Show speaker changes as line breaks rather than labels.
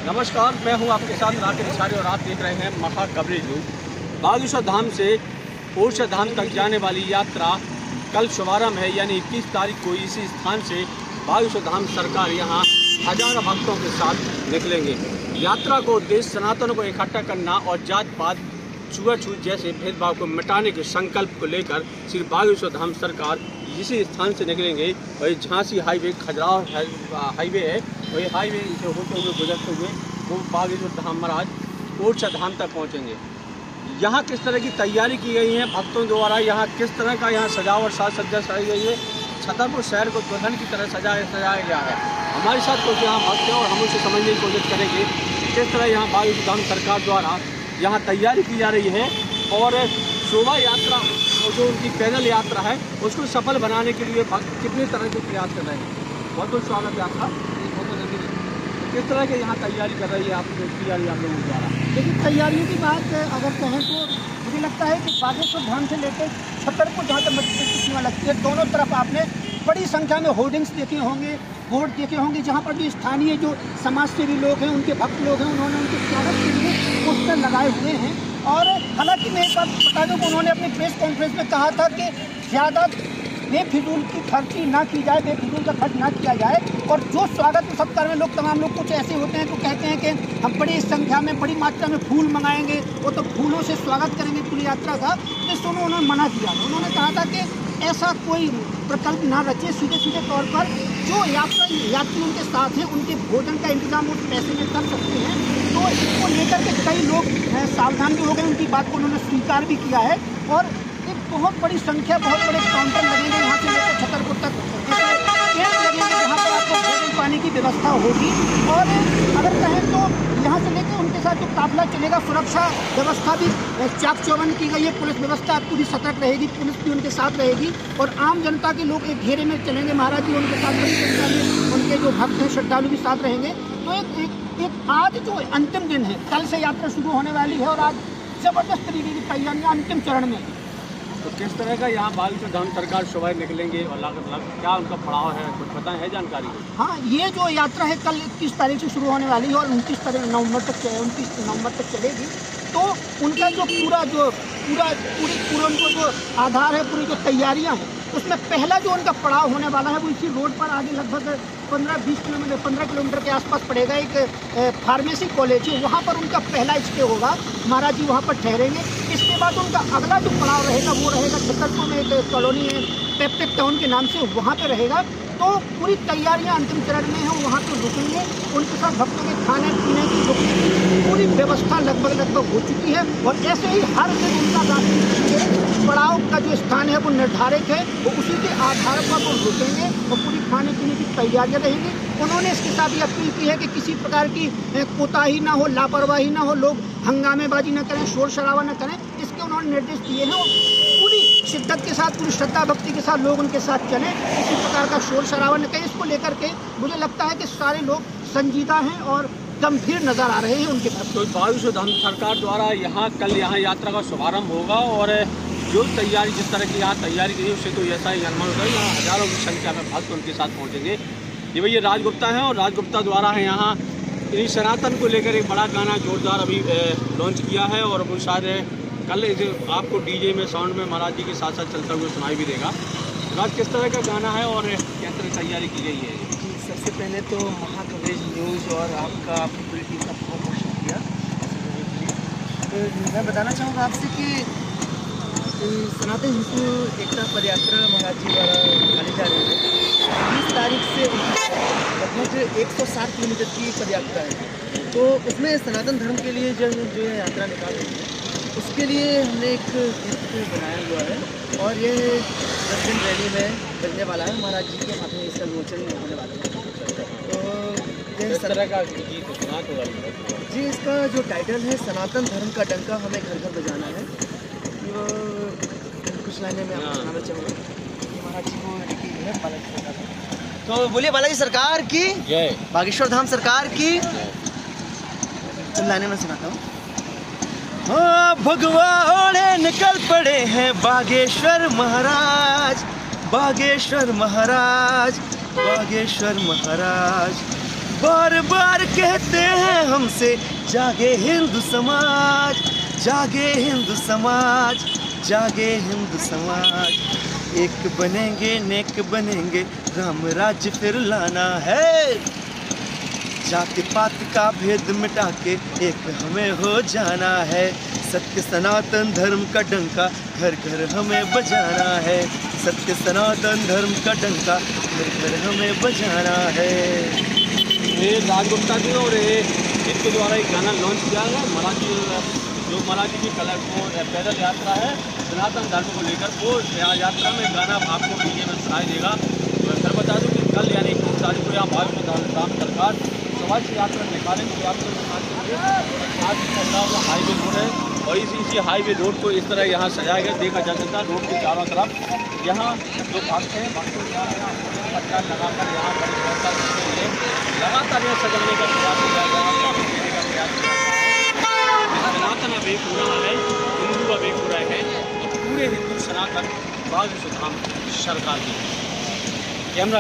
नमस्कार, मैं हूं आपके साथ राकेश निशारी और आप देख रहे हैं महा कवरेज न्यूज। बागेश्वर धाम से ओरछा धाम तक जाने वाली यात्रा कल शुभारंभ है, यानी 21 तारीख को इसी स्थान से बागेश्वर धाम सरकार यहां हजारों भक्तों के साथ निकलेंगे। यात्रा को उद्देश्य सनातनों को इकट्ठा करना और जात पात छुआछूत जैसे भेदभाव को मिटाने के संकल्प को लेकर श्री बागेश्वर धाम सरकार इसी स्थान से निकलेंगे। वही झांसी हाईवे खजुराहो हाईवे है, वही हाईवे से होते हुए गुजरते हुए वो बागेश्वर धाम महाराज ओरछा धाम तक पहुंचेंगे। यहाँ किस तरह की तैयारी की गई है भक्तों द्वारा, यहाँ किस तरह का यहाँ सजावट साज सज्जा सजाई गई है, छतरपुर शहर को दुल्हन की तरह सजाया गया है। हमारे साथ कुछ यहाँ भक्त हैं और हम उसे समझने की कोशिश करेंगे किस तरह यहाँ बागेश्वर धाम सरकार द्वारा यहाँ तैयारी की जा रही है और शोभा यात्रा जो उनकी पैदल यात्रा है उसको सफल बनाने के लिए भक्त कितने तरह के प्रयास कर रहे हैं। बहुत बहुत स्वागत है आपका। किस तरह के यहाँ तैयारी कर रही है आप लोगों द्वारा?
लेकिन तैयारियों की बात अगर कहें तो मुझे लगता है कि बागेश्वर धाम से लेकर छतरपुर जहाँ तक मध्य प्रदेश की लगती है, दोनों तरफ आपने बड़ी संख्या में होर्डिंग्स देखे होंगे, बोर्ड देखे होंगे, जहाँ पर भी स्थानीय जो समाज सेवी लोग हैं, उनके भक्त लोग हैं, उन्होंने उनके स्वागत के लिए पोस्टर लगाए हुए हैं। और हालांकि मैं एक बात बता दूं कि उन्होंने अपनी प्रेस कॉन्फ्रेंस में कहा था कि ज़्यादा बेफिजूल की खर्ची ना की जाए, बेफिजूल का खर्च ना किया जाए। और जो स्वागत सत्कार में लोग तमाम लोग कुछ ऐसे होते हैं तो कहते हैं कि हम बड़ी संख्या में बड़ी मात्रा में फूल मंगाएंगे, वो तो फूलों से स्वागत करेंगे पूरी यात्रा का, जिस समय उन्होंने मना किया। उन्होंने कहा था कि ऐसा कोई प्रकल्प ना रचे, सीधे सीधे तौर पर जो यात्री उनके साथ हैं उनके भोजन का इंतजाम उस पैसे में कर सकते हैं। तो इसको लेकर के कई लोग सावधान भी हो गए, उनकी बात को उन्होंने स्वीकार भी किया है। और एक बहुत बड़ी संख्या, बहुत बड़े काउंटर लगेंगे यहाँ से लेकर छतरपुर तक, कैंप लगेंगे जहाँ पर आपको भोजन पानी की व्यवस्था होगी। और अगर कहें तो यहाँ से लेकर उनके साथ जो काफिला चलेगा, सुरक्षा व्यवस्था भी चाक चौबंद की गई है, पुलिस व्यवस्था पूरी सतर्क रहेगी, पुलिस भी उनके साथ रहेगी। और आम जनता के लोग एक घेरे में चलेंगे, महाराज जी उनके साथ बड़ी संख्या में उनके जो भक्त हैं श्रद्धालु भी साथ रहेंगे। तो एक आज जो अंतिम दिन है, कल से यात्रा शुरू होने वाली है और आज जबरदस्त तरीके की तैयारियां अंतिम चरण में।
तो किस तरह का यहाँ बागेश्वर धाम सरकार शोभा निकलेंगे और क्या उनका पड़ाव है, कुछ पता है जानकारी?
हाँ, ये जो यात्रा है कल 21 तारीख से शुरू होने वाली है और 29 नवंबर तक चलेगी। तो उनका जो पूरा उनको जो आधार है, पूरी जो तैयारियां हैं, उसमें पहला जो उनका पड़ाव होने वाला है वो इसी रोड पर आगे लगभग 15 किलोमीटर के आसपास पड़ेगा एक फार्मेसी कॉलेज है, वहाँ पर उनका पहला स्टे होगा। महाराज जी वहाँ पर ठहरेंगे। इसके बाद उनका अगला जो पड़ाव रहेगा वो रहेगा छतरपुर में एक कॉलोनी है पेप्टेक टाउन के नाम से, वहाँ पर रहेगा। तो पूरी तैयारियां अंतिम चरण में हैं, वहाँ पर रुकेंगे। उनके साथ भक्तों के खाने पीने की रुकने की पूरी व्यवस्था लगभग हो चुकी है। और ऐसे ही हर दिन उनका पड़ाव का जो स्थान है वो निर्धारित है, वो उसी के आधार पर वो रुकेंगे और पूरी खाने पीने की तैयारियां रहेंगी। उन्होंने इसके साथ ये अपील की है कि किसी प्रकार की कोताही ना हो, लापरवाही ना हो, लोग हंगामेबाजी न करें, शोर शराबा न करें, इसके उन्होंने निर्देश दिए हैं। और पूरी शिद्दत के साथ, पूरी श्रद्धा भक्ति के साथ लोग उनके साथ चलें, किसी प्रकार का शोर शराबा न करें। इसको लेकर के मुझे लगता है कि सारे लोग संजीदा हैं और गंभीर नजर आ रहे हैं उनके तरफ।
तो बागेश्वर धाम सरकार द्वारा कल यहाँ यात्रा का शुभारंभ होगा और जो तैयारी जिस तरह की यहाँ तैयारी की है उससे तो ऐसा ही अनुमान होगा यहाँ हजारों की संख्या में भक्त उनके साथ पहुँचेंगे। ये भैया राजगुप्ता हैं और राजगुप्ता द्वारा है यहाँ सनातन को लेकर एक बड़ा गाना जोरदार अभी लॉन्च किया है और वो शायद कल आपको डीजे में साउंड में महाराज जी के साथ साथ चलता हुआ सुनाई भी देगा। राज, किस तरह का गाना है और क्या तरह तैयारी की गई है?
सबसे पहले तो महा कवरेज न्यूज़ और आपका आपकी पूरी टीम का बहुत बहुत शुक्रिया। तो मैं बताना चाहूँगा आपसे कि सनातन हिंदू एकता पदयात्रा महाराज जी द्वारा निकाली जा रही है। 20 तारीख से लगभग 160 किलोमीटर की पदयात्रा है। तो उसमें सनातन धर्म के लिए जो यात्रा निकाल रही है, उसके लिए हमने एक गीत बनाया हुआ है और ये 10 दिन रैली में बजने वाला है। महाराज जी के हाथ में इसका विमोचन होने वाला है। तो
इस तरह का गीत सुना तो
जी, इसका जो टाइटल है सनातन धर्म का डंका हमें घर घर बजाना है। वो कुछ लाइनें में आपको सुनाना चाहूँगा। महाराज जी को है बालाजी सरकार। तो बोलिए बालाजी सरकार की जय, बागेश्वर धाम सरकार की। कुछ लाइनें में सुनाता हूँ। हाँ, भगवाड़े निकल पड़े हैं बागेश्वर महाराज, बागेश्वर महाराज, बागेश्वर महाराज। बार बार कहते हैं हमसे, जागे हिंदू समाज, जागे हिंदू समाज, जागे हिंदू समाज। एक बनेंगे नेक बनेंगे, राम राज्य फिर लाना है। जाति पात का भेद मिटा के एक हमें हो जाना है। सत्य सनातन धर्म का डंका घर घर हमें बजाना है। सत्य सनातन धर्म का डंका घर घर हमें बजाना है।
ये राजगुप्ता जी और इनके द्वारा एक गाना लॉन्च किया है, मराठी की पैदल यात्रा है सनातन धर्म को लेकर। वो यात्रा में गाना आपको डीजे में सुनाई देगा। तो सर बता दूँ कि कल यानी 21 तारीख को यहाँ भाजपा सरकार स्वच्छ यात्रा निकालेंगे। आज चल रहा हुआ हाईवे रोड है और इसी हाईवे रोड को इस तरह यहाँ सजाया गया। देखा जा सकता है रोड के चारों तरफ यहाँ जो भक्त हैं भक्तों पत्थर लगाकर यहाँ पर लगातार यह सजाने का प्रयास किया गया है। सनातन अब एक हो रहा है, हिंदू अब एक हो रहे हैं, तो पूरे हिंदू सनातन भाग्य सुधाम सरकार की कैमरा